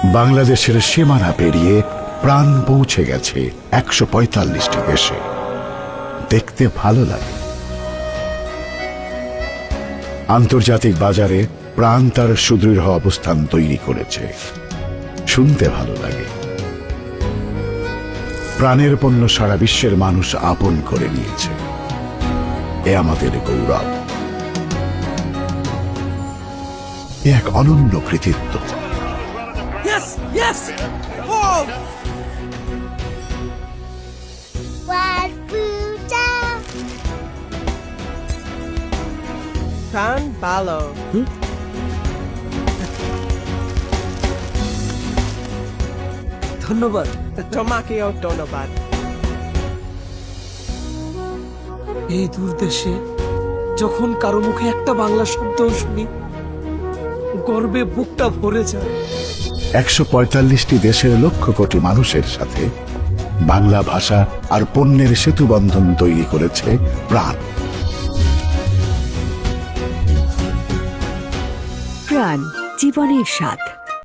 বাংলাদেশের সীমানা পেরিয়ে প্রাণ পৌঁছে গেছে ১৪৫টি দেশে। দেখতে ভালো লাগে। আন্তর্জাতিক বাজারে প্রাণ তার সুদৃঢ় অবস্থান তৈরি করেছে। শুনতে ভালো লাগে। প্রাণের পণ্য সারা বিশ্বের মানুষ আপন করে নিয়েছে। এ আমাদের গৌরব। এ এক অনন্য কৃতিত্ব। Yes! Yes! Whoa! Tan Balo. ধন্যবাদ। Tomakio Donobad. এই দূর দেশে যখন কারো মুখে একটা বাংলা শব্দ শুনি, গর্বে বুকটা ভরে যায়। ১৪৫টি দেশের লক্ষ কোটি মানুষের সাথে বাংলা ভাষা আর পণ্যের সেতু বন্ধন তৈরি করেছে প্রাণ। প্রাণ, জীবনের স্বাদ।